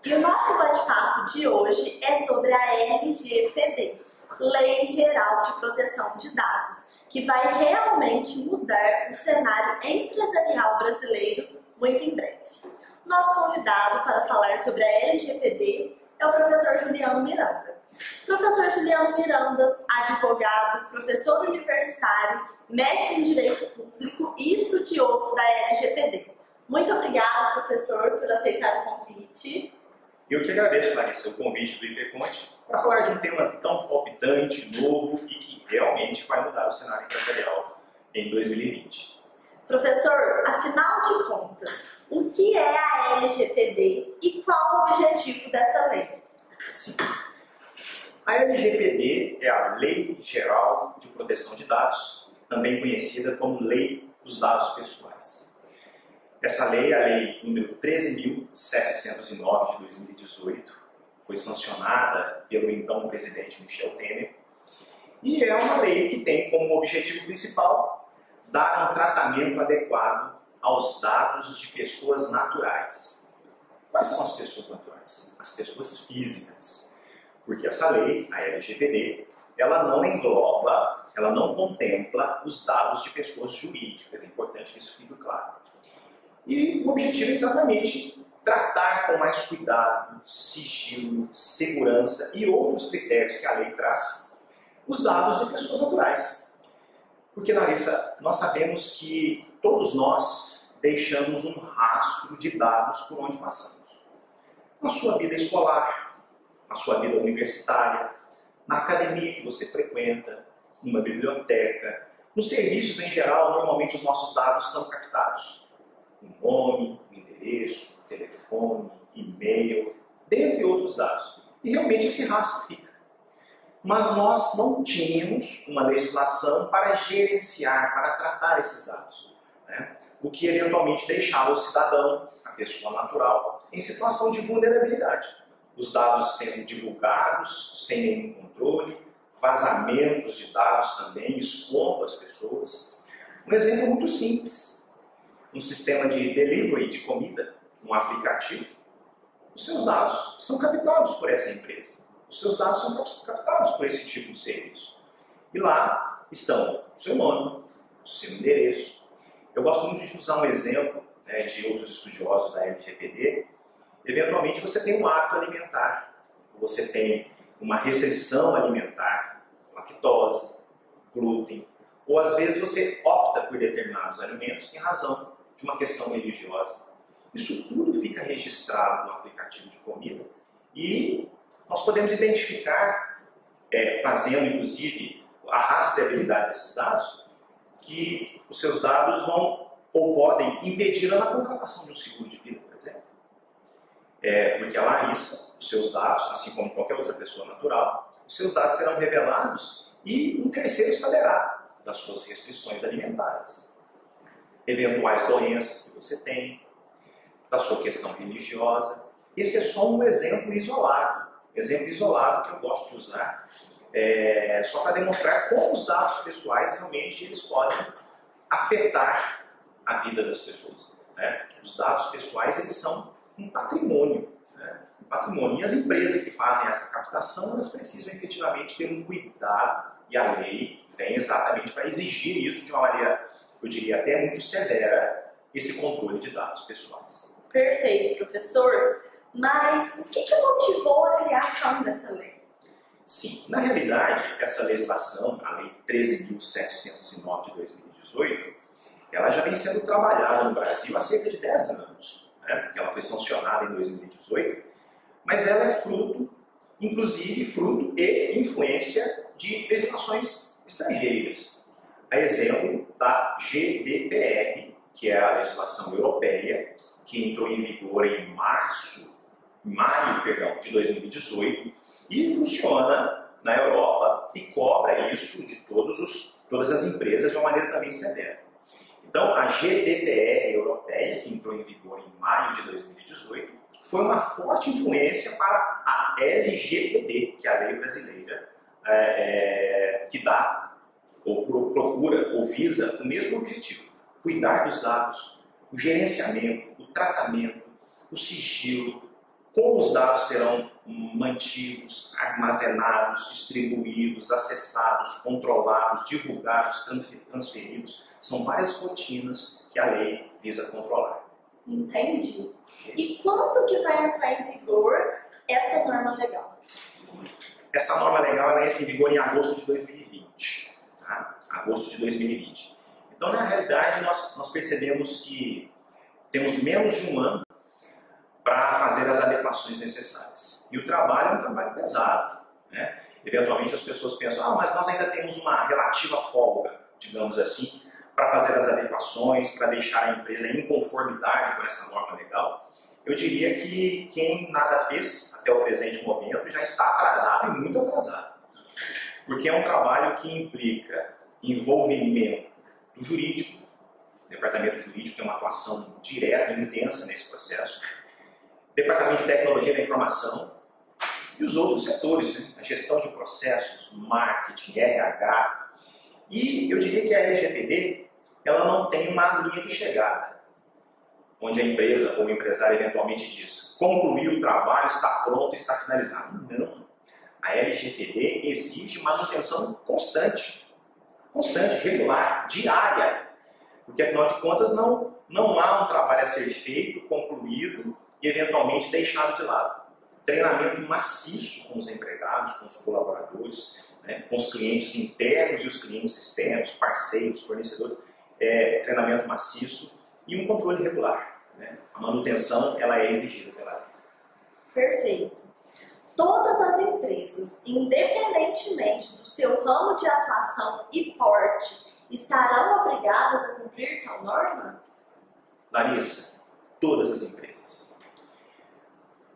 E o nosso bate-papo de hoje é sobre a LGPD, Lei Geral de Proteção de Dados, que vai realmente mudar o cenário empresarial brasileiro muito em breve. Nosso convidado para falar sobre a LGPD é o professor Juliano Miranda. Professor Juliano Miranda, advogado, professor universitário, mestre em Direito Público e estudioso da LGPD. Muito obrigada, professor, por aceitar o convite. Eu que agradeço, Larissa, o convite do IPConte para falar de um tema tão palpitante, novo e que realmente vai mudar o cenário empresarial em 2020. Professor, afinal de contas, o que é a LGPD e qual o objetivo dessa lei? Sim. A LGPD é a Lei Geral de Proteção de Dados, também conhecida como Lei dos Dados Pessoais. Essa lei é a lei número 13.709 de 2018, foi sancionada pelo então presidente Michel Temer, e é uma lei que tem como objetivo principal dar um tratamento adequado aos dados de pessoas naturais. Quais são as pessoas naturais? As pessoas físicas. Porque essa lei, a LGPD, ela não engloba, ela não contempla os dados de pessoas jurídicas. É importante que isso fique claro. E o objetivo é exatamente tratar com mais cuidado, sigilo, segurança e outros critérios que a lei traz, os dados de pessoas naturais. Porque, Larissa, nós sabemos que todos nós deixamos um rastro de dados por onde passamos. Na sua vida escolar, na sua vida universitária, na academia que você frequenta, numa biblioteca, nos serviços em geral, normalmente os nossos dados são captados. O nome, o endereço, o telefone, e-mail, dentre outros dados. E realmente esse rastro fica. Mas nós não tínhamos uma legislação para gerenciar, para tratar esses dados, né? O que eventualmente deixava o cidadão, a pessoa natural, em situação de vulnerabilidade. Os dados sendo divulgados sem nenhum controle, vazamentos de dados também, expondo as pessoas. Um exemplo muito simples. Um sistema de delivery de comida, um aplicativo, os seus dados são captados por essa empresa. Os seus dados são captados por esse tipo de serviço. E lá estão o seu nome, o seu endereço. Eu gosto muito de usar um exemplo, né, de outros estudiosos da LGPD. Eventualmente você tem um hábito alimentar, você tem uma restrição alimentar, lactose, glúten, ou às vezes você opta por determinados alimentos em razão de uma questão religiosa. Isso tudo fica registrado no aplicativo de comida e nós podemos identificar, fazendo inclusive a rastreabilidade desses dados, que os seus dados vão ou podem impedir a contratação de um seguro de vida, por exemplo. Porque a Larissa, os seus dados, assim como qualquer outra pessoa natural, os seus dados serão revelados e um terceiro saberá das suas restrições alimentares, eventuais doenças que você tem, da sua questão religiosa. Esse é só um exemplo isolado que eu gosto de usar, só para demonstrar como os dados pessoais realmente eles podem afetar a vida das pessoas, né? Os dados pessoais eles são um patrimônio, né? Um patrimônio. E as empresas que fazem essa captação, elas precisam efetivamente ter um cuidado, e a lei vem exatamente para exigir isso de uma maneira, eu diria até muito severa, esse controle de dados pessoais. Perfeito, professor. Mas o que motivou a criação dessa lei? Sim, na realidade, essa legislação, a Lei 13.709 de 2018, ela já vem sendo trabalhada no Brasil há cerca de 10 anos. Né? Ela foi sancionada em 2018, mas ela é fruto, inclusive fruto e influência de legislações estrangeiras. A exemplo da GDPR, que é a legislação europeia, que entrou em vigor em maio de 2018 e funciona na Europa e cobra isso de todas as empresas de uma maneira também severa. Então, a GDPR europeia, que entrou em vigor em maio de 2018, foi uma forte influência para a LGPD, que é a lei brasileira, que dá, ou procura, ou visa o mesmo objetivo: cuidar dos dados, o gerenciamento, o tratamento, o sigilo, como os dados serão mantidos, armazenados, distribuídos, acessados, controlados, divulgados, transferidos. São várias rotinas que a lei visa controlar. Entendi. E quando que vai entrar em vigor essa norma legal? Essa norma legal ela entra em vigor em agosto de 2020. Tá? Agosto de 2020. Então, na realidade, nós percebemos que temos menos de um ano para fazer as adequações necessárias. E o trabalho é um trabalho pesado, né? Eventualmente as pessoas pensam, mas nós ainda temos uma relativa folga, digamos assim, para fazer as adequações, para deixar a empresa em conformidade com essa norma legal. Eu diria que quem nada fez até o presente momento já está atrasado e muito atrasado. Porque é um trabalho que implica envolvimento do jurídico. O departamento jurídico tem uma atuação direta e intensa nesse processo. Departamento de Tecnologia da Informação e os outros setores, né? A gestão de processos, marketing, RH. E eu diria que a LGPD ela não tem uma linha de chegada, onde a empresa ou o empresário eventualmente diz concluiu o trabalho, está pronto, está finalizado. Não. A LGPD exige manutenção constante, regular, diária, porque afinal de contas não há um trabalho a ser feito, concluído e eventualmente deixado de lado. Treinamento maciço com os empregados, com os colaboradores, né, com os clientes internos e os clientes externos, parceiros, fornecedores, treinamento maciço e um controle regular. Né? A manutenção ela é exigida pela lei. Perfeito. Todas as empresas, independentemente do seu ramo de atuação e porte, estarão obrigadas a cumprir tal norma? Larissa, todas as empresas.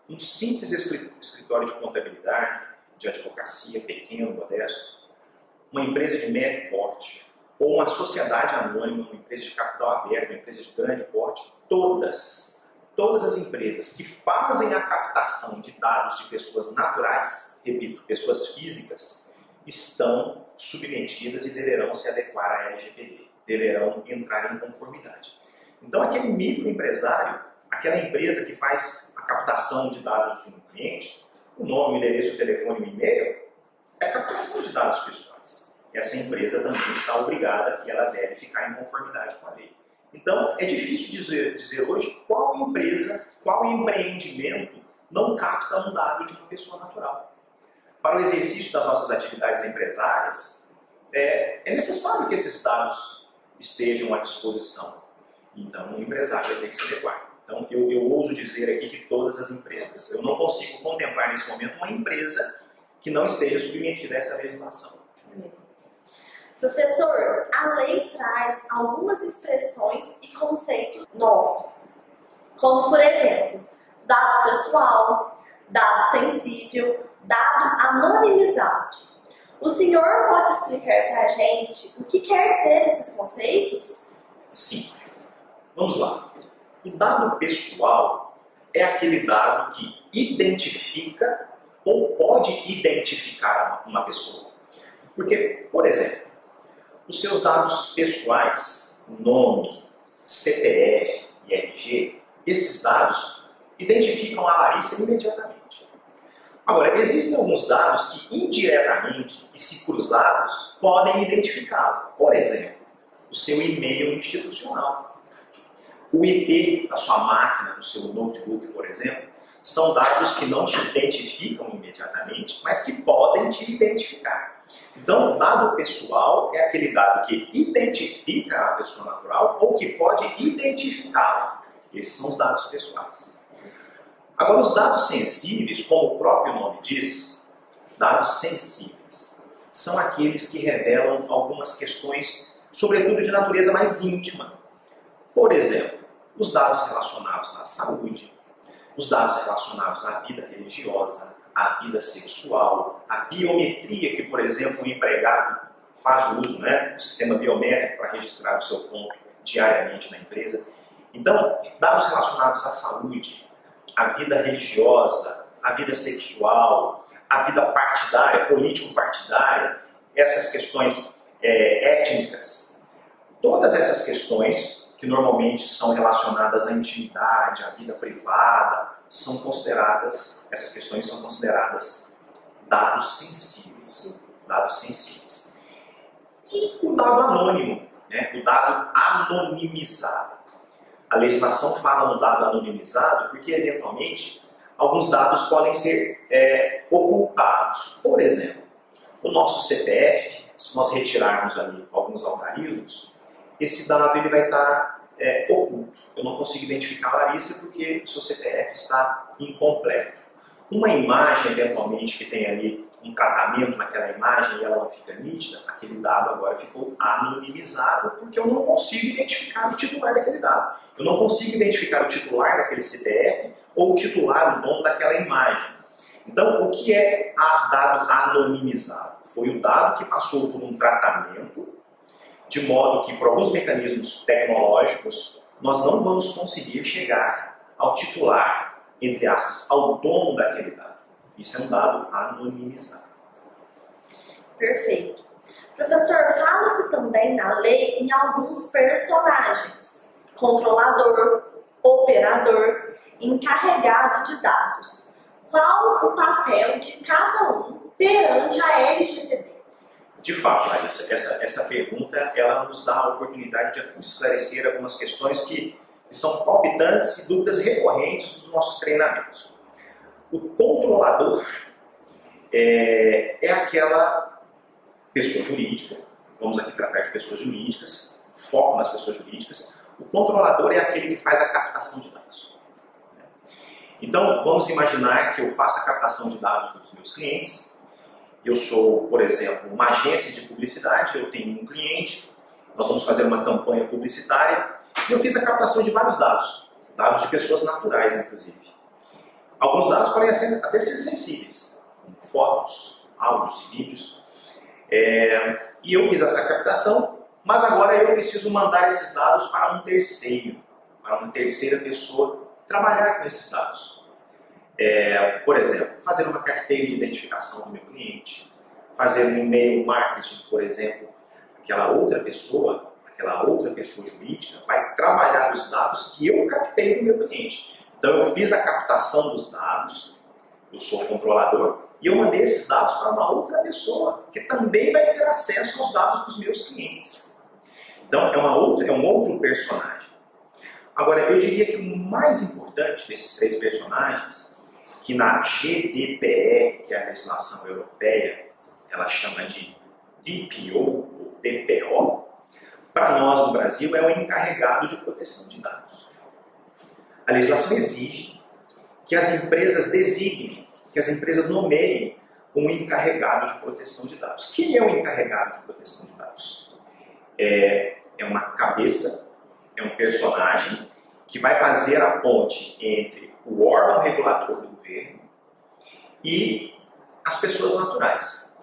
Um simples escritório de contabilidade, de advocacia, pequeno, modesto, uma empresa de médio porte, ou uma sociedade anônima, uma empresa de capital aberto, uma empresa de grande porte, todas as empresas que fazem a captação de dados de pessoas naturais, repito, pessoas físicas, estão submetidas e deverão se adequar à LGPD, deverão entrar em conformidade. Então, aquele microempresário, aquela empresa que faz a captação de dados de um cliente, o nome, o endereço, o telefone, o e-mail, é captação de dados pessoais. Essa empresa também está obrigada e ela deve ficar em conformidade com a lei. Então, é difícil dizer hoje qual empresa, qual empreendimento não capta um dado de uma pessoa natural. Para o exercício das nossas atividades empresárias, é necessário que esses dados estejam à disposição. Então, o empresário vai ter que se adequar. Então, eu ouso dizer aqui que todas as empresas. Eu não consigo contemplar nesse momento uma empresa que não esteja submetida a essa legislação. Professor, a lei traz algumas expressões e conceitos novos, como, por exemplo, dado pessoal, dado sensível, dado anonimizado. O senhor pode explicar para a gente o que quer dizer esses conceitos? Sim. Vamos lá. O dado pessoal é aquele dado que identifica ou pode identificar uma pessoa. Porque, por exemplo, os seus dados pessoais, nome, CPF e RG, esses dados identificam a Larissa imediatamente. Agora, existem alguns dados que indiretamente e se cruzados podem identificá-lo. Por exemplo, o seu e-mail institucional. O IP da sua máquina, do seu notebook, por exemplo, são dados que não te identificam imediatamente, mas que podem te identificar. Então, o dado pessoal é aquele dado que identifica a pessoa natural ou que pode identificá-la. Esses são os dados pessoais. Agora, os dados sensíveis, como o próprio nome diz, dados sensíveis, são aqueles que revelam algumas questões, sobretudo de natureza mais íntima. Por exemplo, os dados relacionados à saúde, os dados relacionados à vida religiosa, à vida sexual, à biometria que, por exemplo, o empregado faz uso, né, do sistema biométrico para registrar o seu ponto diariamente na empresa. Então, dados relacionados à saúde, à vida religiosa, à vida sexual, à vida partidária, político-partidária, essas questões étnicas, todas essas questões que normalmente são relacionadas à intimidade, à vida privada, essas questões são consideradas dados sensíveis. Dados sensíveis. E o dado anônimo, né? O dado anonimizado. A legislação fala no dado anonimizado porque, eventualmente, alguns dados podem ser ocultados. Por exemplo, o nosso CPF, se nós retirarmos ali alguns algarismos, esse dado ele vai estar oculto. Eu não consigo identificar a Larissa porque o seu CPF está incompleto. Uma imagem, eventualmente, que tem ali um tratamento naquela imagem e ela não fica nítida, aquele dado agora ficou anonimizado porque eu não consigo identificar o titular daquele dado. Eu não consigo identificar o titular daquele CPF ou o titular, o dono daquela imagem. Então, o que é dado anonimizado? Foi o dado que passou por um tratamento, de modo que, por alguns mecanismos tecnológicos, nós não vamos conseguir chegar ao titular, entre aspas, ao dono daquele dado. Isso é um dado anonimizado. Perfeito. Professor, fala-se também na lei em alguns personagens: controlador, operador, encarregado de dados. Qual o papel de cada um perante a LGPD? De fato, Larissa, essa pergunta ela nos dá a oportunidade de esclarecer algumas questões que são palpitantes e dúvidas recorrentes dos nossos treinamentos. O controlador é aquela pessoa jurídica, vamos aqui tratar de pessoas jurídicas, foco nas pessoas jurídicas. O controlador é aquele que faz a captação de dados. Então, vamos imaginar que eu faça a captação de dados dos meus clientes. Eu sou, por exemplo, uma agência de publicidade, eu tenho um cliente, nós vamos fazer uma campanha publicitária e eu fiz a captação de vários dados, dados de pessoas naturais, inclusive. Alguns dados podem até ser sensíveis, como fotos, áudios e vídeos. E eu fiz essa captação, mas agora eu preciso mandar esses dados para um terceiro, para uma terceira pessoa trabalhar com esses dados. Por exemplo, fazer uma carteira de identificação do meu cliente, fazer um e-mail marketing, por exemplo, aquela outra pessoa jurídica vai trabalhar os dados que eu captei do meu cliente. Então eu fiz a captação dos dados, eu sou o controlador, e eu mandei esses dados para uma outra pessoa, que também vai ter acesso aos dados dos meus clientes. Então é um outro personagem. Agora, eu diria que o mais importante desses três personagens, que na GDPR, que é a legislação europeia, ela chama de DPO, ou DPO, para nós no Brasil é o encarregado de proteção de dados. A legislação exige que as empresas designem, que as empresas nomeiem um encarregado de proteção de dados. Quem é o encarregado de proteção de dados? É uma cabeça, é um personagem que vai fazer a ponte entre o órgão regulador do governo e as pessoas naturais.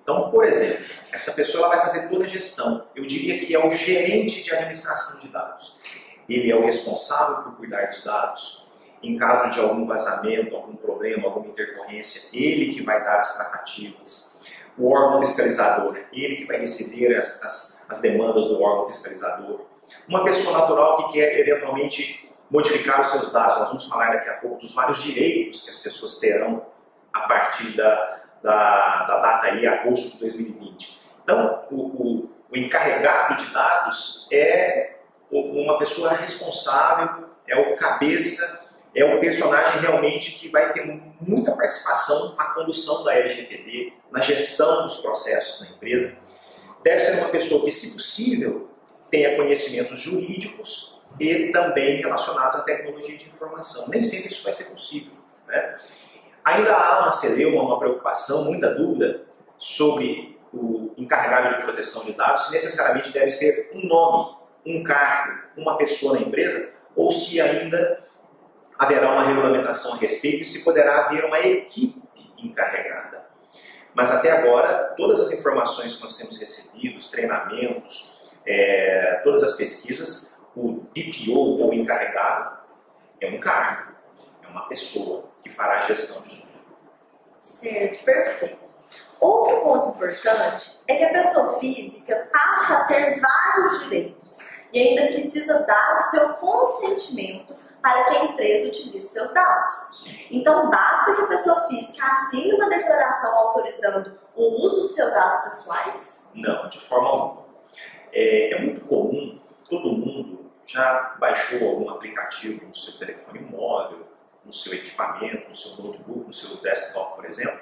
Então, por exemplo, essa pessoa ela vai fazer toda a gestão. Eu diria que é o gerente de administração de dados. Ele é o responsável por cuidar dos dados. Em caso de algum vazamento, algum problema, alguma intercorrência, ele que vai dar as tratativas. O órgão fiscalizador, ele que vai receber as demandas do órgão fiscalizador. Uma pessoa natural que quer eventualmente modificar os seus dados. Nós vamos falar daqui a pouco dos vários direitos que as pessoas terão a partir da data aí, agosto de 2020. Então, o encarregado de dados é uma pessoa responsável, é o cabeça, é o personagem realmente que vai ter muita participação na condução da LGPD, na gestão dos processos na empresa. Deve ser uma pessoa que, se possível, tenha conhecimentos jurídicos e também relacionados à tecnologia de informação. Nem sempre isso vai ser possível, né? Ainda há uma celeuma, uma preocupação, muita dúvida sobre o encarregado de proteção de dados, se necessariamente deve ser um nome, um cargo, uma pessoa na empresa, ou se ainda haverá uma regulamentação a respeito e se poderá haver uma equipe encarregada. Mas até agora, todas as informações que nós temos recebido, os treinamentos, todas as pesquisas, o DPO, ou encarregado, é um cargo, é uma pessoa que fará a gestão disso. Certo, perfeito. Outro ponto importante é que a pessoa física passa a ter vários direitos e ainda precisa dar o seu consentimento para que a empresa utilize seus dados. Então, basta que a pessoa física assine uma declaração autorizando o uso dos seus dados pessoais? Não, de forma alguma. É muito comum, todo mundo já baixou algum aplicativo no seu telefone móvel, no seu equipamento, no seu notebook, no seu desktop, por exemplo,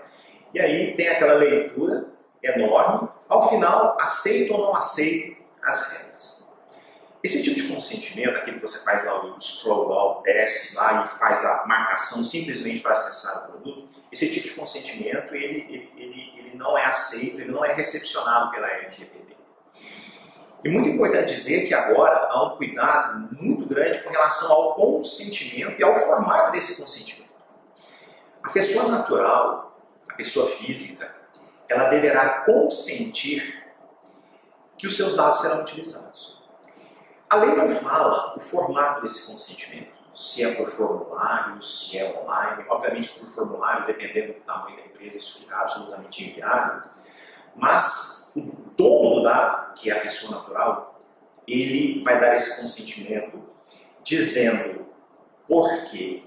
e aí tem aquela leitura enorme, ao final, aceito ou não aceito as regras. Esse tipo de consentimento, aquele que você faz lá o scroll down, desce lá e faz a marcação simplesmente para acessar o produto, esse tipo de consentimento ele não é aceito, ele não é recepcionado pela LGPD. E muito importante dizer que agora há um cuidado muito grande com relação ao consentimento e ao formato desse consentimento. A pessoa natural, a pessoa física, ela deverá consentir que os seus dados serão utilizados. A lei não fala o formato desse consentimento, se é por formulário, se é online. Obviamente, por formulário, dependendo do tamanho da empresa, isso fica absolutamente inviável. Mas o dono do dado, que é a pessoa natural, ele vai dar esse consentimento dizendo por quê,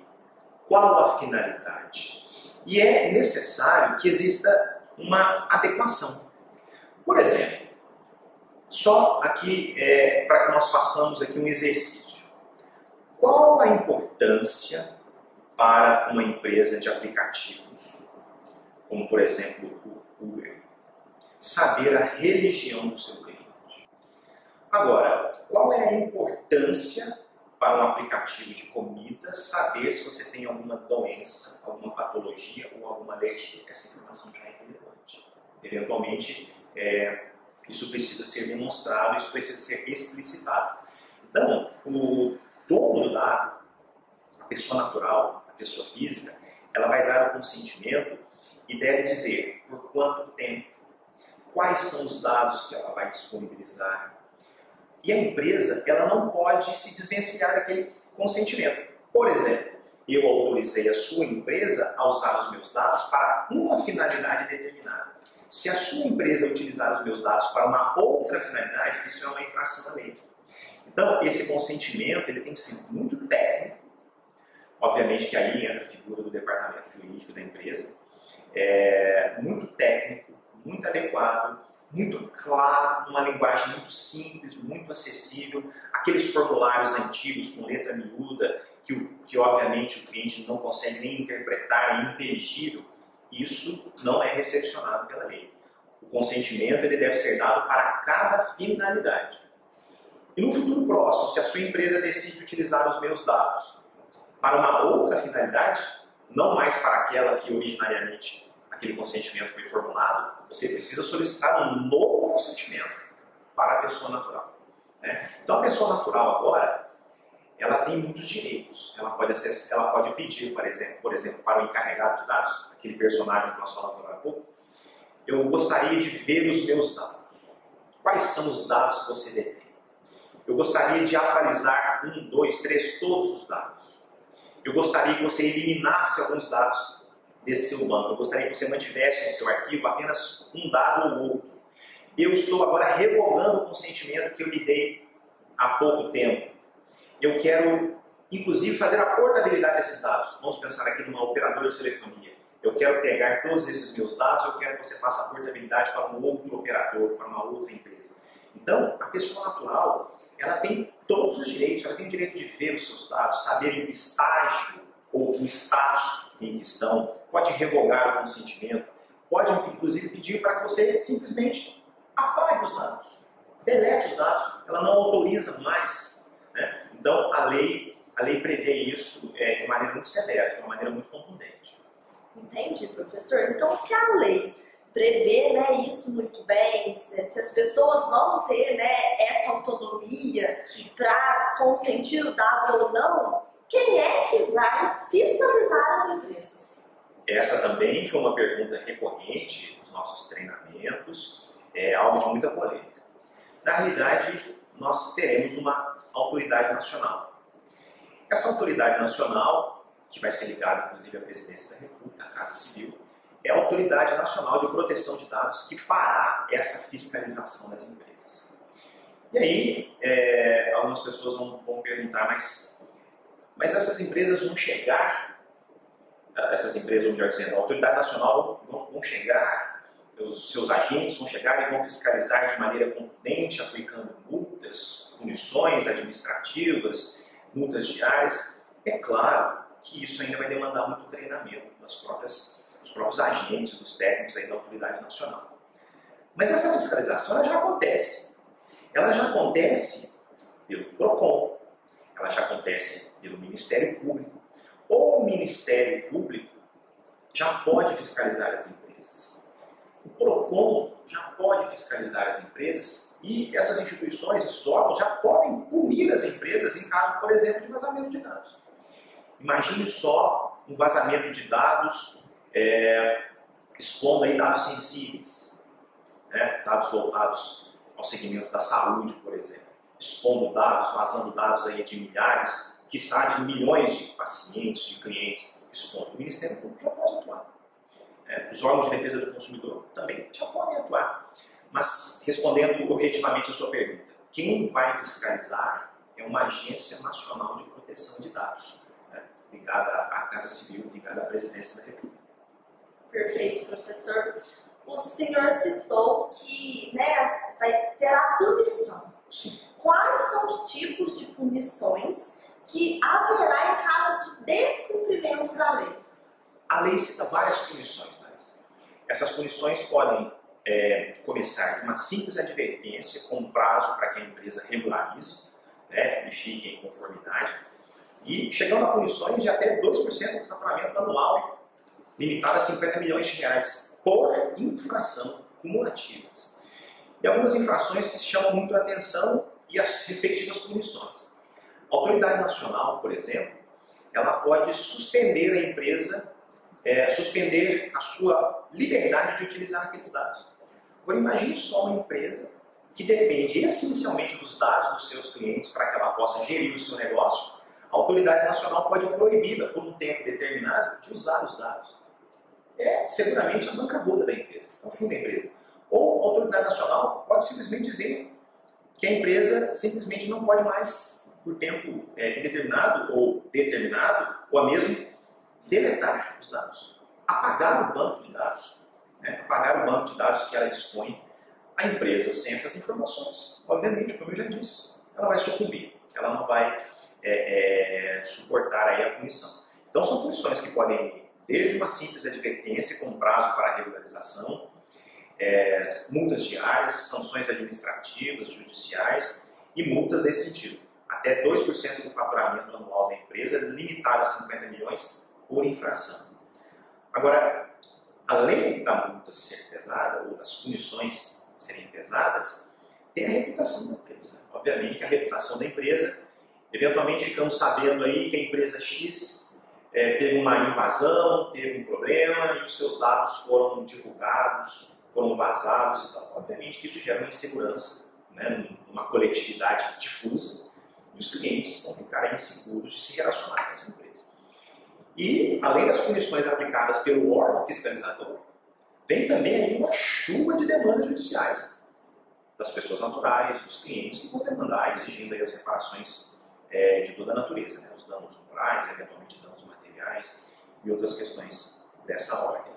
qual a finalidade. E é necessário que exista uma adequação. Por exemplo, só aqui para que nós façamos aqui um exercício. Qual a importância para uma empresa de aplicativos, como por exemplo o Uber, saber a religião do seu cliente? Agora, qual é a importância para um aplicativo de comida saber se você tem alguma doença, alguma patologia ou alguma alergia? Essa informação já é relevante. Eventualmente, isso precisa ser demonstrado, isso precisa ser explicitado. Então, o dono do dado, a pessoa natural, a pessoa física, ela vai dar o consentimento e deve dizer por quanto tempo, quais são os dados que ela vai disponibilizar. E a empresa, ela não pode se desvencilhar daquele consentimento. Por exemplo, eu autorizei a sua empresa a usar os meus dados para uma finalidade determinada. Se a sua empresa utilizar os meus dados para uma outra finalidade, isso é uma infração da lei. Então, esse consentimento ele tem que ser muito técnico. Obviamente que aí entra a figura do departamento jurídico da empresa. Muito técnico, muito adequado, muito claro, uma linguagem muito simples, muito acessível. Aqueles formulários antigos com letra miúda, que obviamente o cliente não consegue nem interpretar, é inteligível. Isso não é recepcionado pela lei. O consentimento ele deve ser dado para cada finalidade. E no futuro próximo, se a sua empresa decide utilizar os meus dados para uma outra finalidade, não mais para aquela que originariamente aquele consentimento foi formulado, você precisa solicitar um novo consentimento para a pessoa natural. Então a pessoa natural agora, ela tem muitos direitos. Ela pode pedir, por exemplo, para o encarregado de dados, aquele personagem que nós falamos agora há pouco, eu gostaria de ver os meus dados. Quais são os dados que você detém? Eu gostaria de atualizar 1, 2, 3, todos os dados. Eu gostaria que você eliminasse alguns dados desse seu banco. Eu gostaria que você mantivesse no seu arquivo apenas um dado ou outro. Eu estou agora revogando o consentimento que eu lhe dei há pouco tempo. Eu quero, inclusive, fazer a portabilidade desses dados. Vamos pensar aqui numa operadora de telefonia. Eu quero pegar todos esses meus dados, eu quero que você faça a portabilidade para um outro operador, para uma outra empresa. Então, a pessoa natural, ela tem todos os direitos, ela tem o direito de ver os seus dados, saber em que estágio ou o status em que estão, pode revogar o consentimento, pode, inclusive, pedir para que você simplesmente apague os dados, delete os dados, ela não autoriza mais. Então, a lei prevê isso de maneira muito severa, de uma maneira muito contundente. Entendi, professor. Então, se a lei prevê isso muito bem, se as pessoas vão ter essa autonomia para consentir o dado ou não, quem é que vai fiscalizar as empresas? Essa também foi uma pergunta recorrente nos nossos treinamentos, alvo de muita polêmica. Na realidade, nós teremos uma autoridade nacional. Essa autoridade nacional, que vai ser ligada inclusive à Presidência da República, à Casa Civil, é a Autoridade Nacional de Proteção de Dados que fará essa fiscalização das empresas. E aí, algumas pessoas vão perguntar, mas essas empresas vão chegar, essas empresas, melhor dizendo, a autoridade nacional vão chegar, os seus agentes vão chegar e vão fiscalizar de maneira contundente, aplicando multas, punições administrativas, multas diárias. É claro que isso ainda vai demandar muito treinamento dos próprios agentes, dos técnicos aí da autoridade nacional. Mas essa fiscalização ela já acontece. Ela já acontece pelo PROCON, ela já acontece pelo Ministério Público. O Ministério Público já pode fiscalizar as empresas. O PROCON já pode fiscalizar as empresas e essas instituições, esses órgãos, já podem punir as empresas em caso, por exemplo, de vazamento de dados. Imagine só um vazamento de dados expondo aí dados sensíveis, né? Dados voltados ao segmento da saúde, por exemplo, expondo dados, vazando dados aí de milhares, quiçá de milhões de pacientes, de clientes expondo. O Ministério Público já pode atuar. Os órgãos de defesa do consumidor também já podem atuar. Mas, respondendo objetivamente a sua pergunta, quem vai fiscalizar é uma Agência Nacional de Proteção de Dados, né? Ligada à Casa Civil, ligada à Presidência da República. Perfeito, professor. O senhor citou que, né, vai ter a punição. Sim. Quais são os tipos de punições que haverá em caso de descumprimento da lei? A lei cita várias punições, Larissa. Essas punições podem começar de uma simples advertência com um prazo para que a empresa regularize, né, e fique em conformidade, e chegando a punições de até 2% do faturamento anual, limitado a 50 milhões de reais por infração cumulativas. E algumas infrações que chamam muito a atenção e as respectivas punições. A autoridade nacional, por exemplo, ela pode suspender a empresa, suspender a sua liberdade de utilizar aqueles dados. Agora imagine só uma empresa que depende essencialmente dos dados dos seus clientes para que ela possa gerir o seu negócio. A autoridade nacional pode proibir, por um tempo determinado, de usar os dados. É seguramente a bancarrota da empresa, é o fim da empresa. Ou a autoridade nacional pode simplesmente dizer que a empresa simplesmente não pode mais, por tempo indeterminado ou determinado, ou a mesmo deletar os dados, apagar o banco de dados, né? Apagar o banco de dados que ela dispõe. A empresa, sem essas informações, obviamente, como eu já disse, ela vai sucumbir, ela não vai suportar aí a punição. Então são punições que podem ir desde uma simples advertência com prazo para regularização, multas diárias, sanções administrativas, judiciais e multas nesse sentido. Até 2% do faturamento anual da empresa, limitado a 50 milhões por infração. Agora, além da multa ser pesada, ou das punições serem pesadas, tem a reputação da empresa. Obviamente que a reputação da empresa, eventualmente ficamos sabendo aí que a empresa X teve uma invasão, teve um problema e os seus dados foram divulgados, foram vazados e tal. Obviamente que isso gera uma insegurança, né, numa coletividade difusa, e os clientes vão ficar inseguros de se relacionar com essa empresa. E, além das punições aplicadas pelo órgão fiscalizador, vem também aí uma chuva de demandas judiciais das pessoas naturais, dos clientes, que vão demandar, exigindo aí as reparações de toda a natureza, né, os danos morais, eventualmente danos materiais e outras questões dessa ordem.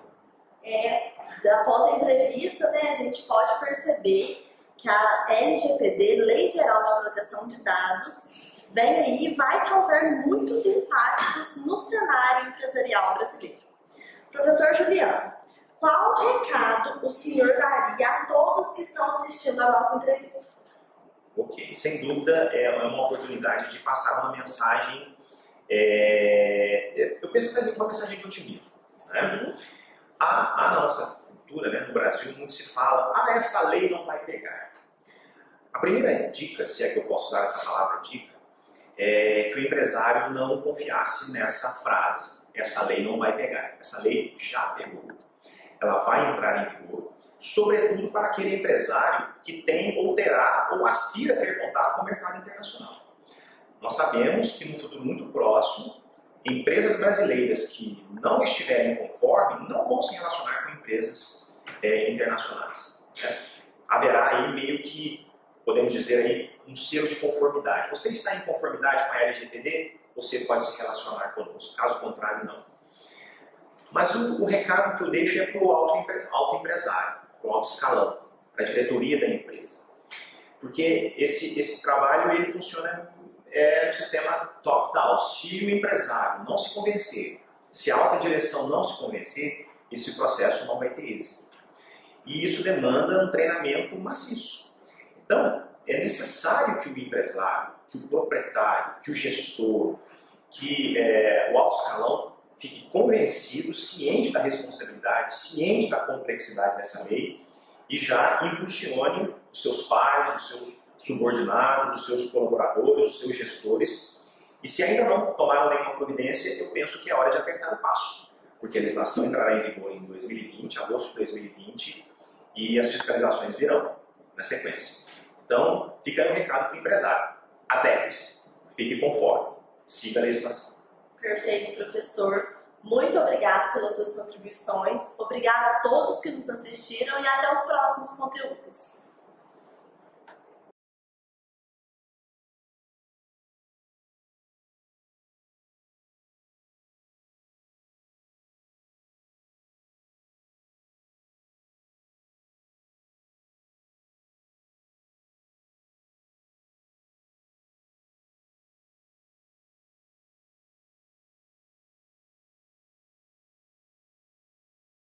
Após a entrevista, né, a gente pode perceber que a LGPD, Lei Geral de Proteção de Dados, vem aí e vai causar muitos impactos no cenário empresarial brasileiro. Professor Juliano, qual recado o senhor daria a todos que estão assistindo a nossa entrevista? Ok, sem dúvida é uma oportunidade de passar uma mensagem, eu penso que é uma mensagem de otimismo, né? Na nossa cultura, né, no Brasil, muito se fala, essa lei não vai pegar. A primeira dica, se é que eu posso usar essa palavra dica, é que o empresário não confiasse nessa frase, essa lei não vai pegar. Essa lei já pegou. Ela vai entrar em vigor, sobretudo para aquele empresário que tem ou terá ou aspira a ter contato com o mercado internacional. Nós sabemos que no futuro muito próximo, empresas brasileiras que não estiverem conforme não vão se relacionar com empresas internacionais, né? Haverá aí meio que podemos dizer aí, um selo de conformidade. Você está em conformidade com a LGPD? Você pode se relacionar conosco, caso contrário, não. Mas o recado que eu deixo é para o alto empresário, para o alto escalão, para a diretoria da empresa. Porque esse trabalho ele funciona no sistema top-down. Se o empresário não se convencer, se a alta direção não se convencer, esse processo não vai ter êxito. E isso demanda um treinamento maciço. Então, é necessário que o empresário, que o proprietário, que o gestor, que o alto escalão fique convencido, ciente da responsabilidade, ciente da complexidade dessa lei e já impulsione os seus pares, os seus subordinados, os seus colaboradores, os seus gestores. E se ainda não tomaram nenhuma providência, eu penso que é hora de apertar o passo, porque a legislação entrará em vigor em 2020, agosto de 2020, e as fiscalizações virão na sequência. Então, fica aí um recado para o empresário. Adeque-se, fique conforme, siga a legislação. Perfeito, professor. Muito obrigado pelas suas contribuições. Obrigada a todos que nos assistiram e até os próximos conteúdos.